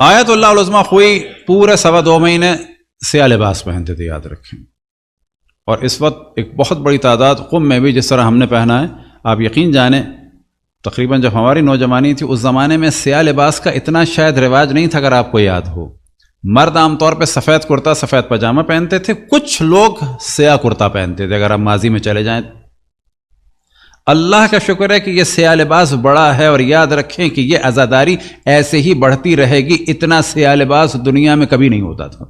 آیت اللہ العظمیٰ خوئی پورے 2.25 مہینے سیاہ لباس پہنتے تھے، یاد رکھیں. اور اس وقت ایک بہت بڑی تعداد قم میں بھی جس طرح ہم نے پہنا ہے، آپ یقین جانیں تقریباً جب ہماری نوجوانی تھی اس زمانے میں سیاہ لباس کا اتنا شاید رواج نہیں تھا. اگر آپ کو یاد ہو، مرد عام طور پہ سفید کرتا سفید پاجامہ پہنتے تھے، کچھ لوگ سیاہ کرتا پہنتے تھے. اگر آپ ماضی میں چلے جائیں، اللہ کا شکر ہے کہ یہ سیاہ لباس بڑا ہے، اور یاد رکھیں کہ یہ عزاداری ایسے ہی بڑھتی رہے گی. اتنا سیاہ لباس دنیا میں کبھی نہیں ہوتا تھا.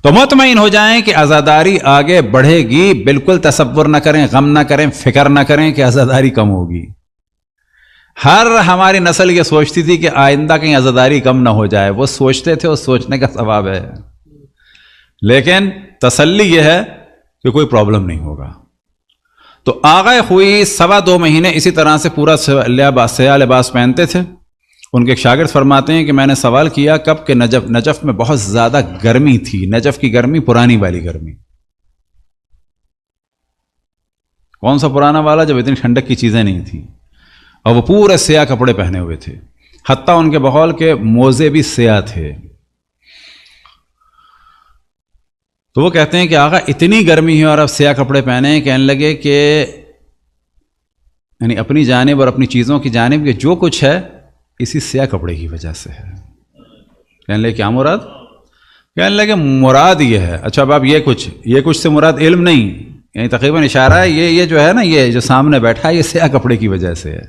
تو مطمئن ہو جائیں کہ عزاداری آگے بڑھے گی. بالکل تصور نہ کریں، غم نہ کریں، فکر نہ کریں کہ عزاداری کم ہوگی. ہر ہماری نسل یہ سوچتی تھی کہ آئندہ کہیں عزاداری کم نہ ہو جائے. وہ سوچتے تھے، اس سوچنے کا ثواب ہے، لیکن تسلی یہ ہے کہ کوئی پرابلم نہیں ہوگا. تو آغا خوئی 2.25 مہینے اسی طرح سے پورا سیاہ لباس پہنتے تھے. ان کے ایک شاگرد فرماتے ہیں کہ میں نے سوال کیا کب کہ نجف میں بہت زیادہ گرمی تھی. نجف کی گرمی پرانی والی گرمی. کون سا پرانا والا؟ جب اتنی ٹھنڈک کی چیزیں نہیں تھی، اور وہ پورے سیاہ کپڑے پہنے ہوئے تھے. حتیٰ ان کے بقول کے موزے بھی سیاہ تھے. تو وہ کہتے ہیں کہ آقا اتنی گرمی ہے اور اب سیاہ کپڑے پہنے ہیں. کہنے لگے کہ یعنی اپنی جانب اور اپنی چیزوں کی جانب یہ جو کچھ ہے اسی سیاہ کپڑے کی وجہ سے ہے. کہنے لگے کیا مراد؟ کہنے لگے مراد یہ ہے. اچھا اب آپ یہ کچھ سے مراد علم نہیں، یعنی تقریباً اشارہ ہے یہ جو ہے نا، یہ جو سامنے بیٹھا ہے یہ سیاہ کپڑے کی وجہ سے ہے.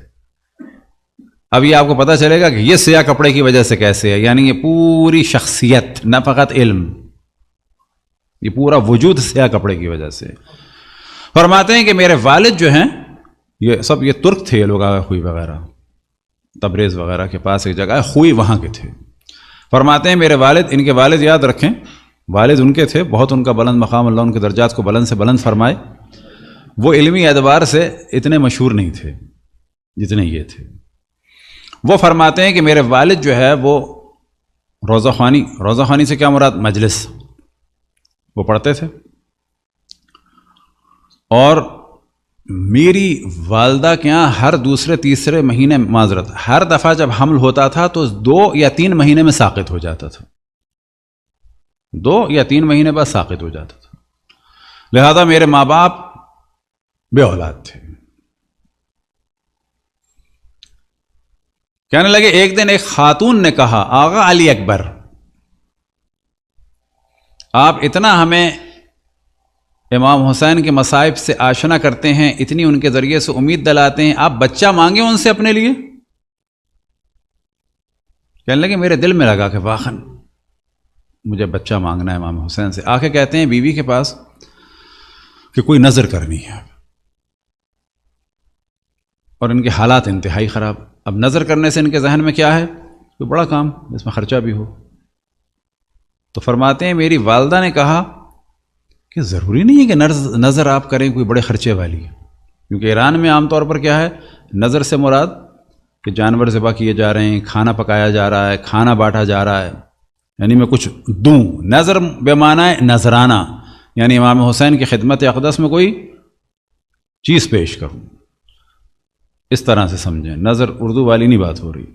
اب یہ آپ کو پتہ چلے گا کہ یہ سیاہ کپڑے کی وجہ سے کیسے ہے. یعنی یہ پوری شخصیت، نہ فقط علم، یہ پورا وجود سیاہ کپڑے کی وجہ سے. فرماتے ہیں کہ میرے والد جو ہیں یہ ترک تھے. یہ لوگ آغا خوئی وغیرہ تبریز وغیرہ کے پاس ایک جگہ ہے خوئی، وہاں کے تھے. فرماتے ہیں میرے والد، ان کے والد یاد رکھیں، والد ان کے تھے بہت، ان کا بلند مقام، اللہ ان کے درجات کو بلند سے بلند فرمائے. وہ علمی اعتبار سے اتنے مشہور نہیں تھے جتنے یہ تھے. وہ فرماتے ہیں کہ میرے والد جو ہے وہ روضہ خوانی سے کیا مراد؟ مجلس. وہ پڑھتے تھے. اور میری والدہ کے یہاں ہر دوسرے تیسرے مہینے، معذرت، ہر دفعہ جب حمل ہوتا تھا تو 2 یا 3 مہینے میں ساقط ہو جاتا تھا. 2 یا 3 مہینے بعد ساقط ہو جاتا تھا. لہذا میرے ماں باپ بے اولاد تھے. کہنے لگے ایک دن ایک خاتون نے کہا آغا علی اکبر، آپ اتنا ہمیں امام حسین کے مصائب سے آشنا کرتے ہیں، اتنی ان کے ذریعے سے امید دلاتے ہیں، آپ بچہ مانگیں ان سے اپنے لیے. کہنے لگے میرے دل میں لگا کہ واقعاً مجھے بچہ مانگنا ہے امام حسین سے. آ کے کہتے ہیں بیوی کے پاس کہ کوئی نظر کرنی ہے، اور ان کے حالات انتہائی خراب. اب نظر کرنے سے ان کے ذہن میں کیا ہے؟ کوئی بڑا کام جس میں خرچہ بھی ہو. تو فرماتے ہیں میری والدہ نے کہا کہ ضروری نہیں ہے کہ نظر آپ کریں کوئی بڑے خرچے والی، کیونکہ ایران میں عام طور پر کیا ہے، نظر سے مراد کہ جانور ذبح کیے جا رہے ہیں، کھانا پکایا جا رہا ہے، کھانا بانٹا جا رہا ہے، یعنی میں کچھ دوں. نظر بے معنی نذرانہ، یعنی امام حسین کی خدمت اقدس میں کوئی چیز پیش کروں. اس طرح سے سمجھیں، نظر اردو والی نہیں بات ہو رہی،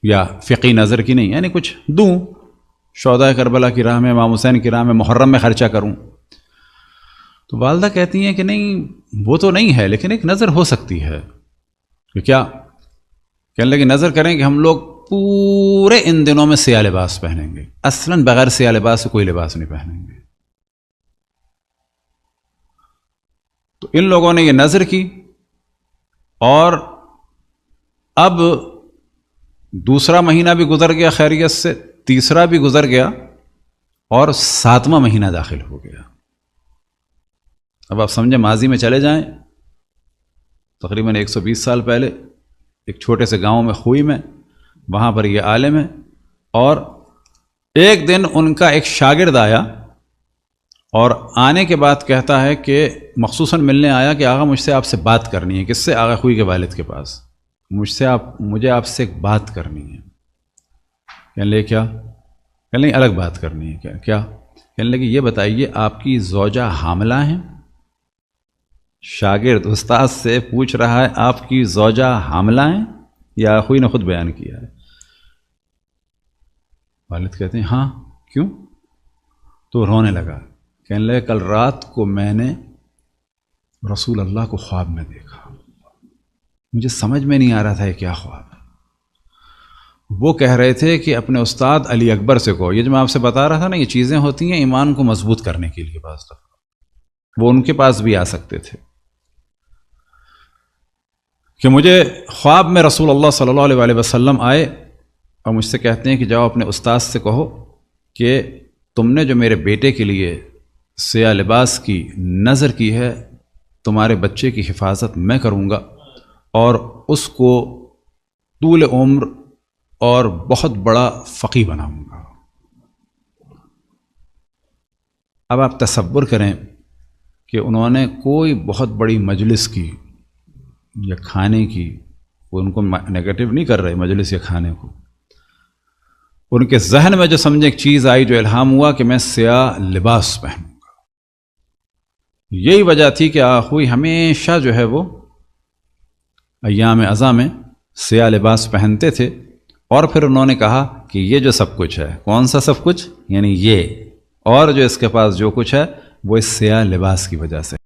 یا فقی نظر کی نہیں، یعنی کچھ دوں. شہدائے کربلا کی راہ میں، امام حسین کی راہ میں، محرم میں خرچہ کروں. تو والدہ کہتی ہیں کہ نہیں وہ تو نہیں ہے، لیکن ایک نظر ہو سکتی ہے. کہ کیا؟ کہنے لگے نظر کریں کہ ہم لوگ پورے ان دنوں میں سیاہ لباس پہنیں گے، اصلاً بغیر سیاہ لباس سے کوئی لباس نہیں پہنیں گے. تو ان لوگوں نے یہ نظر کی، اور اب دوسرا مہینہ بھی گزر گیا خیریت سے، تیسرا بھی گزر گیا، اور 7واں مہینہ داخل ہو گیا. اب آپ سمجھیں ماضی میں چلے جائیں، تقریباً 120 سال پہلے ایک چھوٹے سے گاؤں میں خوئی میں، وہاں پر یہ عالم ہے. اور ایک دن ان کا ایک شاگرد آیا، اور آنے کے بعد کہتا ہے کہ مخصوصاً ملنے آیا کہ آغا مجھ سے آپ سے بات کرنی ہے. کس سے؟ آغا خوئی کے والد کے پاس. مجھے آپ سے ایک بات کرنی ہے. کہنے لگے کیا؟ کہنے لگے الگ بات کرنی ہے. کیا؟ کہنے لگے یہ بتائیے آپ کی زوجہ حاملہ ہیں؟ شاگرد استاد سے پوچھ رہا ہے آپ کی زوجہ حاملہ ہیں؟ یا خوئی نے خود بیان کیا ہے. والد کہتے ہیں ہاں کیوں؟ تو رونے لگا، کہنے لگا کل رات کو میں نے رسول اللہ کو خواب میں دیکھا، مجھے سمجھ میں نہیں آ رہا تھا یہ کیا خواب ہے۔ وہ کہہ رہے تھے کہ اپنے استاد علی اکبر سے کہو، یہ جو میں آپ سے بتا رہا تھا نا، یہ چیزیں ہوتی ہیں ایمان کو مضبوط کرنے کے لیے، بعض دفعہ وہ ان کے پاس بھی آ سکتے تھے کہ مجھے خواب میں رسول اللہ صلی اللہ علیہ وآلہ وسلم آئے اور مجھ سے کہتے ہیں کہ جاؤ اپنے استاد سے کہو کہ تم نے جو میرے بیٹے کے لیے سیاہ لباس کی نظر کی ہے، تمہارے بچے کی حفاظت میں کروں گا اور اس کو طول عمر اور بہت بڑا فقیہ بناؤں گا۔ اب آپ تصور کریں کہ انہوں نے کوئی بہت بڑی مجلس کی یا کھانے کی، وہ ان کو نیگیٹو نہیں کر رہے مجلس یا کھانے کو، ان کے ذہن میں جو سمجھے ایک چیز آئی، جو الہام ہوا کہ میں سیاہ لباس پہنوں گا۔ یہی وجہ تھی کہ آخوئی ہمیشہ جو ہے وہ ایام ازاں میں سیاہ لباس پہنتے تھے، اور پھر انہوں نے کہا کہ یہ جو سب کچھ ہے، کون سا سب کچھ؟ یعنی یہ، اور جو اس کے پاس جو کچھ ہے وہ اس سیاہ لباس کی وجہ سے۔